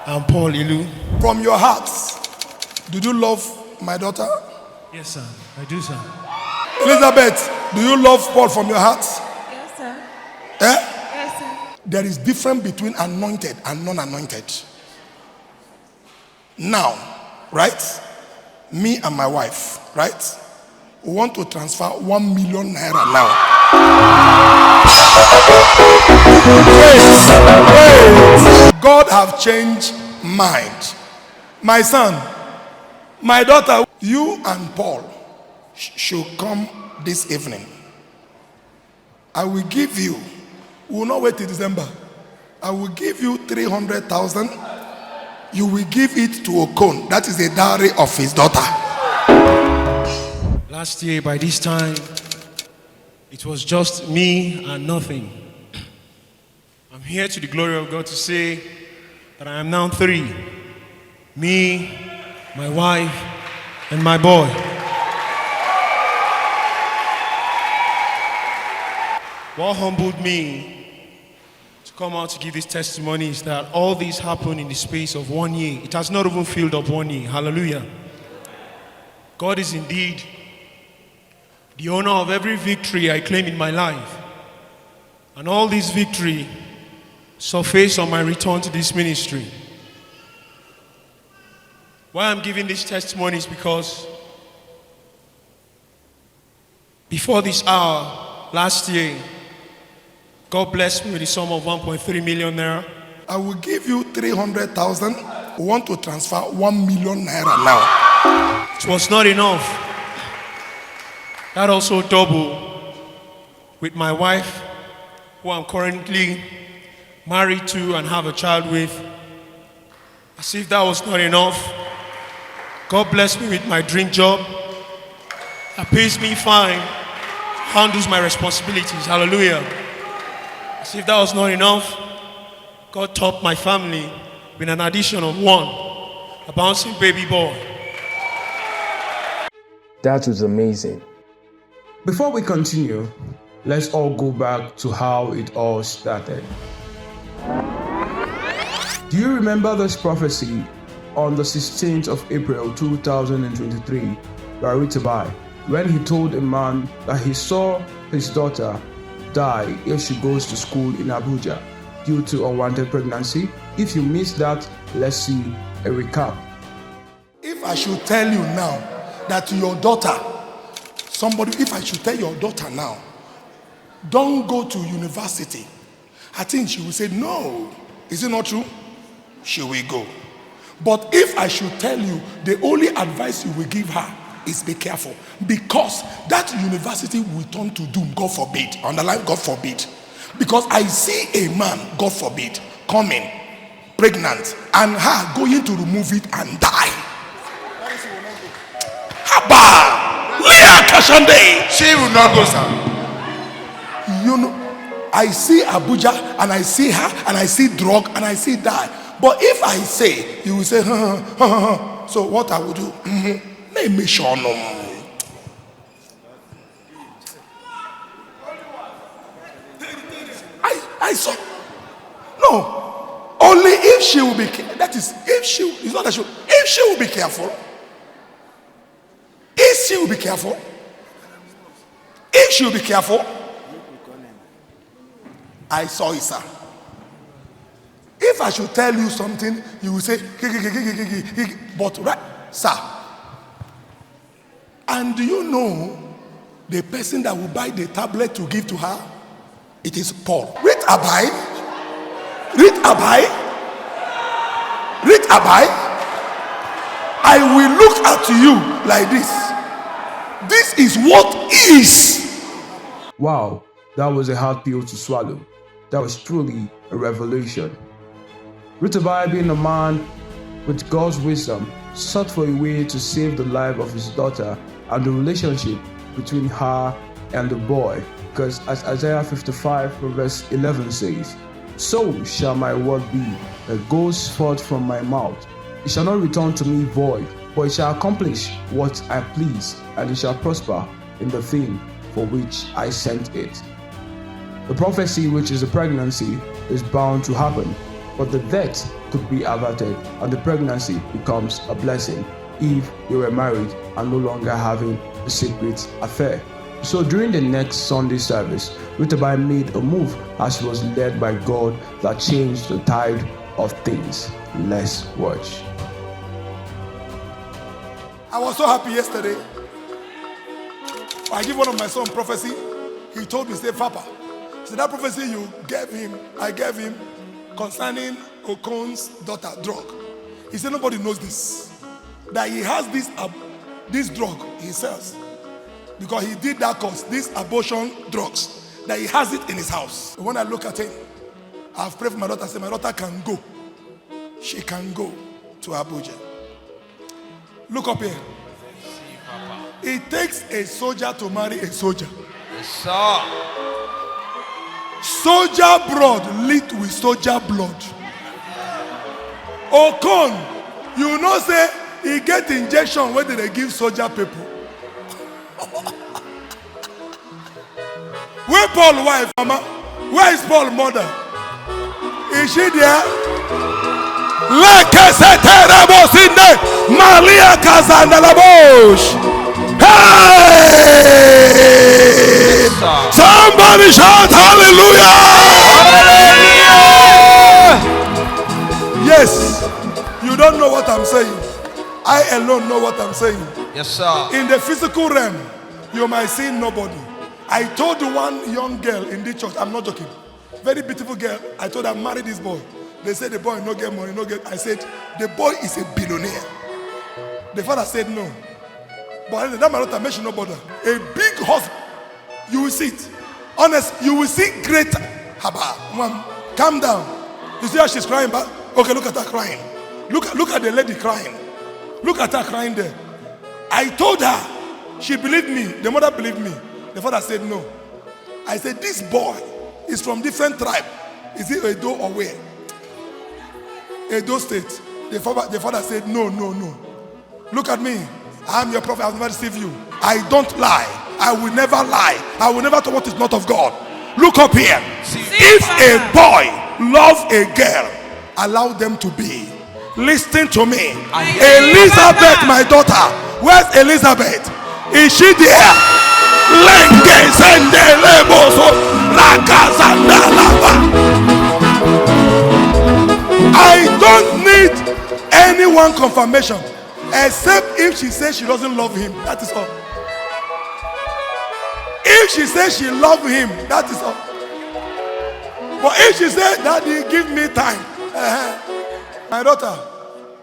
I'm Paul Ilu. From your hearts, do you love my daughter? Yes, sir. I do, sir. Elizabeth, do you love Paul from your heart? Yes, sir. Eh? Yes, sir. There is difference between anointed and non-anointed. Now, right? Me and my wife, right? We want to transfer 1 million naira now. Wait. God have changed mind. My son, my daughter, you and Paul should come this evening. I will give you, we will not wait till December. I will give you 300,000. You will give it to Okon. That is the dowry of his daughter. Last year, by this time, it was just me and nothing. I'm here to the glory of God to say that I am now 3. Me, my wife, and my boy. What humbled me to come out to give this testimony is that all this happened in the space of 1 year. It has not even filled up 1 year. Hallelujah. God is indeed the owner of every victory I claim in my life. And all this victory surfaced on my return to this ministry. Why I'm giving this testimony is because before this hour, last year, God blessed me with a sum of 1.3 million naira. I will give you 300,000. We want to transfer 1 million naira now. It was not enough. That also doubled with my wife, who I'm currently married to and have a child with. As if that was not enough, God blessed me with my dream job that pays me fine, handles my responsibilities. Hallelujah. As if that was not enough, God topped my family with an addition of 1, a bouncing baby boy. That was amazing. Before we continue, let's all go back to how it all started. Do you remember this prophecy on the 16th of April 2023 by Ritabbi, when he told a man that he saw his daughter die if she goes to school in Abuja due to unwanted pregnancy? If you missed that, let's see a recap. If I should tell you now that your daughter, if I should tell your daughter now, don't go to university, I think she will say no. Is it not true? She will go. But if I should tell you, the only advice you will give her is be careful, because that university will turn to doom. God forbid. Underline, God forbid. Because I see a man, God forbid, coming pregnant and her going to remove it and die. Haba! Leah Kashande! She will not go, sir. You know, I see Abuja and I see her and I see drug and I see die. But if I say, you will say, so what I will do? Maybe sure no. I saw. No. Only if she will be, that is, if she, it's not that she, if she will be careful. If she will be careful. If she will be careful. I saw it, sir. If I should tell you something, you will say, but right, sir. And do you know the person that will buy the tablet to give to her? It is Paul. Ritabbi. I will look at you like this. This is what is. Wow, that was a hard pill to swallow. That was truly a revelation. Ritabbi, being a man with God's wisdom, sought for a way to save the life of his daughter and the relationship between her and the boy. Because as Isaiah 55 verse 11 says, so shall my word be that goes forth from my mouth. It shall not return to me void, but it shall accomplish what I please, and it shall prosper in the thing for which I sent it. The prophecy, which is a pregnancy, is bound to happen, but the death could be averted and the pregnancy becomes a blessing if they were married and no longer having a secret affair. So during the next Sunday service, Ritabbi made a move as she was led by God that changed the tide of things. Let's watch. I was so happy yesterday. I give one of my son prophecy. He told me, say, Papa, so that prophecy you gave him, I gave him concerning Okon's daughter drug. He said nobody knows this. That he has this drug he sells. Because he did that course, these abortion drugs, that he has it in his house. When I look at him, I've prayed for my daughter, I said my daughter can go. She can go to Abuja. Look up here. It takes a soldier to marry a soldier. Yes, sir. Soldier blood lit with soldier blood. Okon, you know say he get injection where they give soldier people. Where Paul wife, mama? Where is Paul mother? Is she there? Maria Kazandalabosh. Hey! Somebody shout hallelujah! Hallelujah! Yes, you don't know what I'm saying. I alone know what I'm saying. Yes, sir. In the physical realm, you might see nobody. I told one young girl in the church, I'm not joking, very beautiful girl, I told her, marry this boy. They said the boy no get money, no get. I said, the boy is a billionaire. The father said no. But that my daughter mentioned no bother. A big hospital, you will see it. Honest, you will see great haba. Mom, calm down. You see how she's crying back? Okay, look at her crying. Look at the lady crying. Look at her crying there. I told her, she believed me. The mother believed me. The father said no. I said, this boy is from different tribe. Is it Edo or where? Edo State. The father said, no. Look at me. I'm your prophet. I will never deceive you. I don't lie. I will never lie. I will never talk what is not of God. Look up here. If a boy loves a girl, allow them to be. Listen to me. Elizabeth, my daughter. Where's Elizabeth? Is she there? I don't need anyone confirmation except if she says she doesn't love him. That is all. If she says she loves him, that is all. But if she says, Daddy, give me time. My daughter,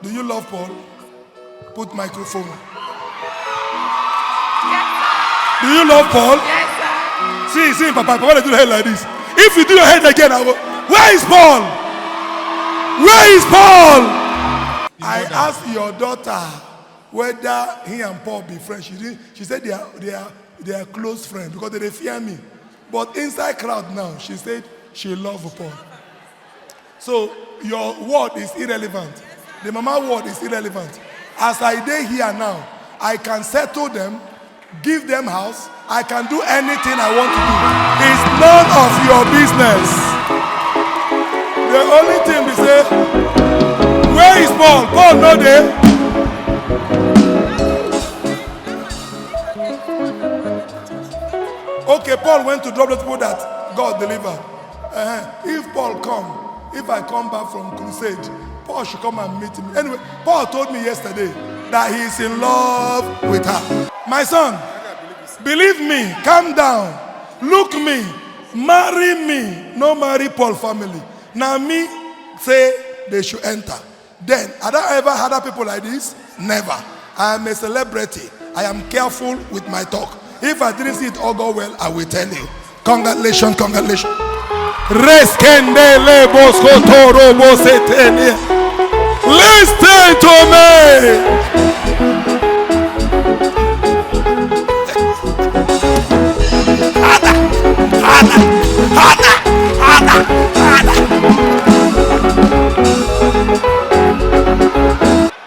do you love Paul? Put microphone. Do you love Paul? Yes, sir. See, Papa, they do the head like this. If you do your head again, I go, where is Paul? Where is Paul? I asked your daughter whether he and Paul be friends. She said they are close friends because they fear me. But inside crowd now, she said she loves Paul. So your word is irrelevant. The mama word is irrelevant. As I dey here now, I can settle them, give them house. I can do anything I want to do. It's none of your business. The only thing we say, where is Paul? Paul no there. Okay, Paul went to drop the people that God delivered. If Paul come, if I come back from crusade, Paul should come and meet me. Anyway, Paul told me yesterday that he is in love with her. My son, believe me, calm down, look me, marry me, no marry Paul family. Now me say they should enter. Then, have I ever had other people like this? Never. I am a celebrity. I am careful with my talk. If I didn't see it all go well, I will tell you. Congratulations, congratulations. Listen to me.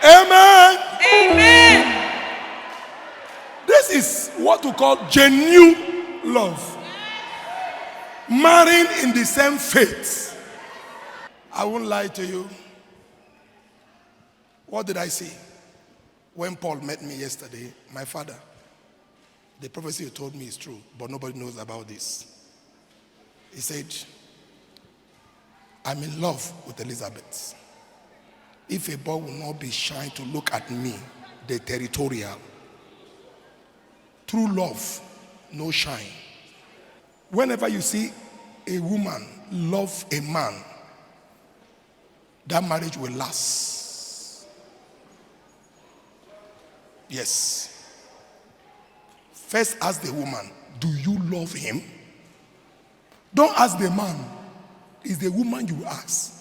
Amen. Amen. This is what we call genuine love. Marrying in the same faith. I won't lie to you. What did I say? When Paul met me yesterday, my father, the prophecy you told me is true, but nobody knows about this. He said, I'm in love with Elizabeth. If a boy will not be shy to look at me, the territorial, true love, no shine. Whenever you see a woman love a man, that marriage will last. Yes. First ask the woman, do you love him? Don't ask the man. It's the woman you ask,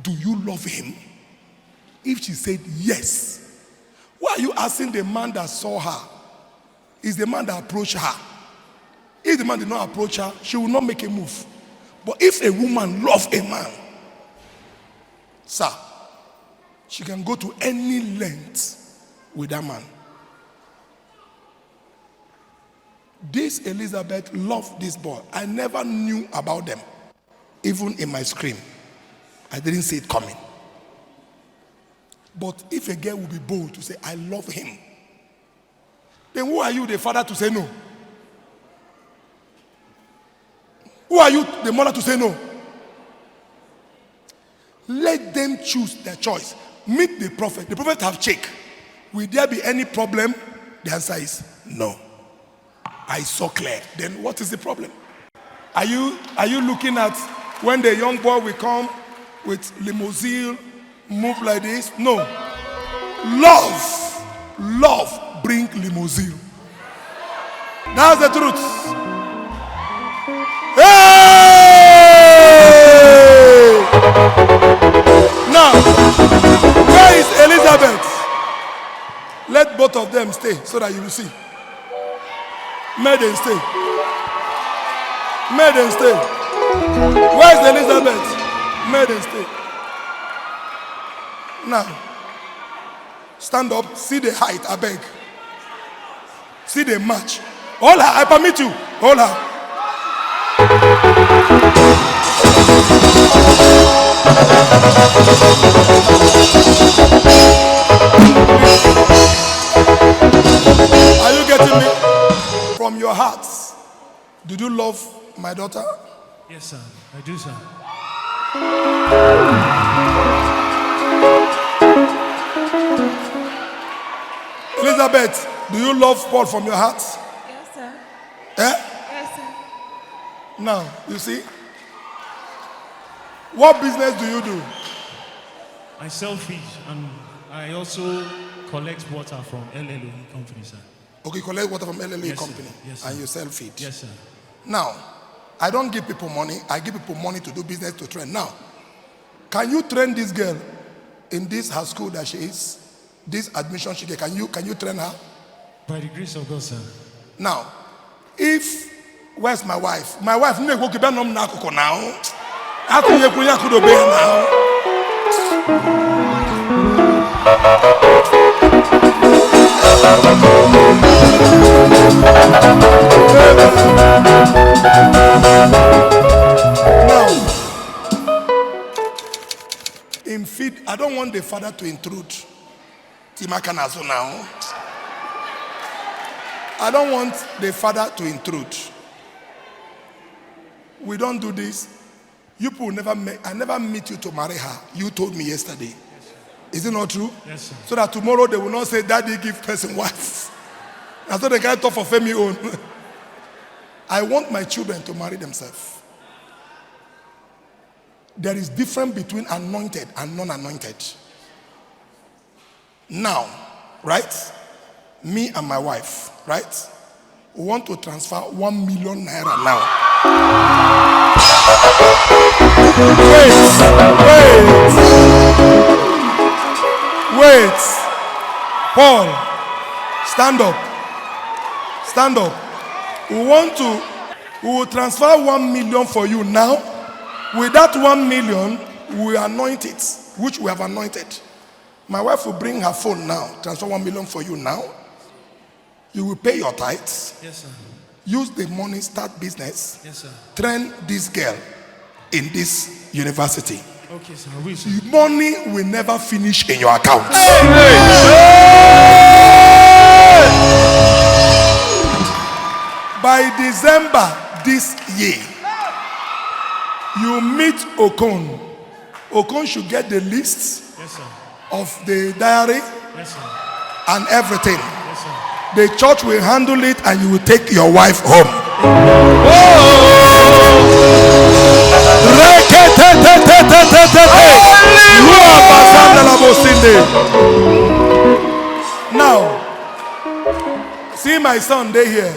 do you love him? If she said yes, why are you asking the man that saw her? It's the man that approached her. If the man did not approach her, she will not make a move. But if a woman loves a man, sir, she can go to any length with that man. This Elizabeth loved this boy. I never knew about them. Even in my scream, I didn't see it coming. But if a girl will be bold to say, I love him, then who are you, the father, to say no? Who are you, the mother, to say no? Let them choose their choice. Meet the prophet. The prophet have checked. Will there be any problem? The answer is no. I saw clear. Then what is the problem? Are you looking at when the young boy will come with limousine, move like this? No. Love bring limousine. That's the truth. Hey! Now, where is Elizabeth? Let both of them stay so that you will see. May them stay. May them stay. Where is Elizabeth? May them stay. Now, stand up, see the height, I beg. See the match. Hold her, I permit you. Hold her. Are you getting me? From your hearts, did you love my daughter? Yes, sir. I do, sir. Elizabeth, do you love Paul from your heart? Yes, sir. Eh? Yes, sir. Now, you see? What business do you do? I sell fish and I also collect water from LLO company, sir. Okay, you collect water from LLA Yes, sir. company, Yes, sir. and you sell feed. Yes, sir. Now, I don't give people money. I give people money to do business, to train. Now, can you train this girl in this her school that she is? This admission she get, can you train her? By the grace of God, sir. Now, where's my wife? My wife, now. Now, in feed, I don't want the father to intrude. Timakanazo now. I don't want the father to intrude. We don't do this. You people I never meet you to marry her. You told me yesterday. Yes, is it not true? Yes, sir. So that tomorrow they will not say, Daddy give person wife. And so they can't talk for family own. I want my children to marry themselves. There is difference between anointed and non-anointed. Now, right? Me and my wife, right? We want to transfer 1 million naira now. Wait. Paul, stand up. Stand up. We will transfer 1 million for you now. With that 1 million, we anoint it, which we have anointed. My wife will bring her phone now, transfer 1 million for you now. You will pay your tithes. Yes, sir. Use the money, start business. Yes, sir. Train this girl in this university. Okay, sir. I will, sir. Money will never finish in your account. By December this year, you meet Okon. Okon should get the list, Yes, sir. of the diary Yes, sir. and everything. Yes, sir. The church will handle it and you will take your wife home. Now, see my son, they here.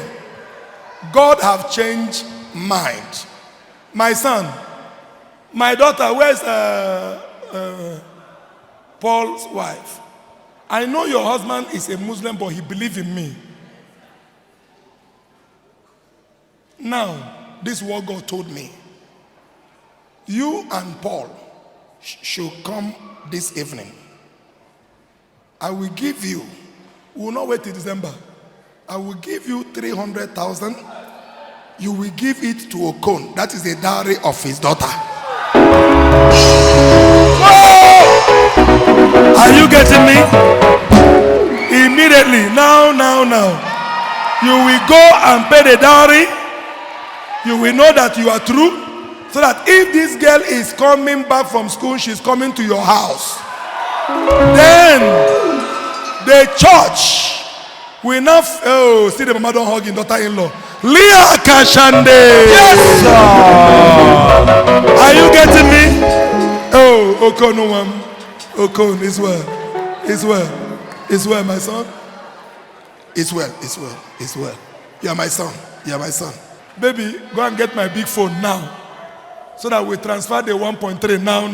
God have changed mind. My son, my daughter, where's Paul's wife? I know your husband is a Muslim, but he believes in me. Now, this is what God told me. You and Paul should come this evening. I will give you, we will not wait till December. I will give you 300,000. You will give it to Okon. That is the dowry of his daughter. Are you getting me? Immediately, now. You will go and pay the dowry. You will know that you are true. So that if this girl is coming back from school, she's coming to your house. Then the church will not. Oh, see the mama don't hug in daughter-in-law. Leah Kashande. Yes, sir. Are you getting me? Oh, Okon, Okon, it's well. It's well. It's well, my son. It's well. It's well. It's well. You are my son. You are my son. Baby, go and get my big phone now. So that we transfer the 1.3 now.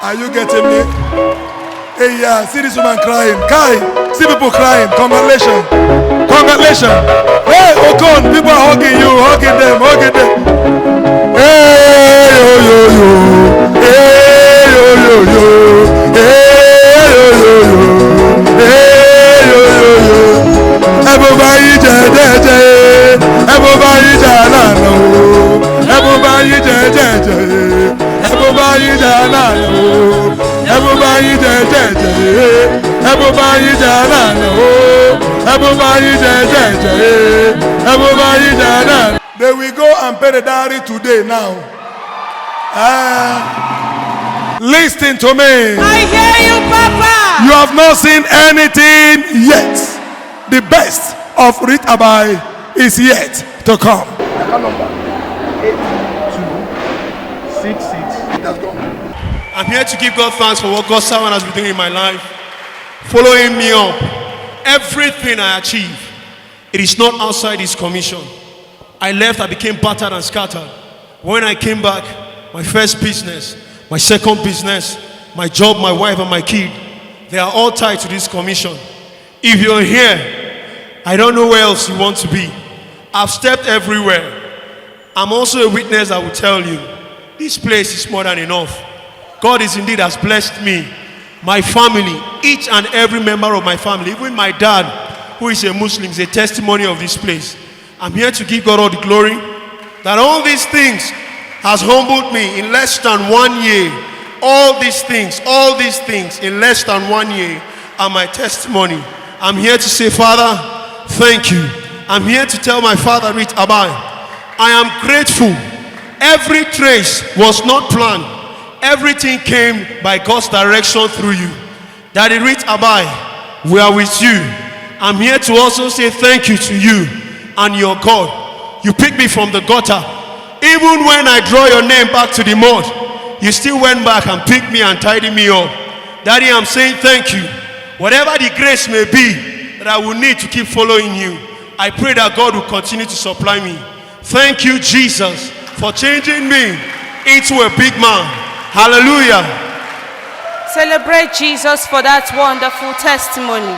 Are you getting me? Hey, yeah, see this woman crying. Kai, see people crying. Congratulations. Hey, Okon, people are hugging you, hugging them. Hey, yo. Hey, yo. Hey, yo. Everybody, everybody, they will go and pay the dowry today now. Listen to me. I hear you, Papa. You have not seen anything yet. The best of Ritabbi is yet to come. Account number 8266. That's gone. I'm here to give God thanks for what God's servant has been doing in my life, following me up. Everything I achieve, it is not outside His commission. I left, I became battered and scattered. When I came back, my first business, my second business, my job, my wife, and my kid, they are all tied to this commission. If you're here, I don't know where else you want to be. I've stepped everywhere. I'm also a witness that will tell you, this place is more than enough. God is indeed has blessed me, my family, each and every member of my family, even my dad, who is a Muslim, is a testimony of this place. I'm here to give God all the glory, that all these things has humbled me in less than 1 year. All these things in less than 1 year are my testimony. I'm here to say, Father, thank you. I'm here to tell my father, Ritabbi, I am grateful. Every trace was not planned. Everything came by God's direction through you. Daddy Ritabbi, we are with you. I'm here to also say thank you to you and your God. You picked me from the gutter. Even when I draw your name back to the mud, you still went back and picked me and tidied me up. Daddy, I'm saying thank you. Whatever the grace may be that I will need to keep following you, I pray that God will continue to supply me. Thank you, Jesus, for changing me into a big man. Hallelujah. Celebrate Jesus for that wonderful testimony.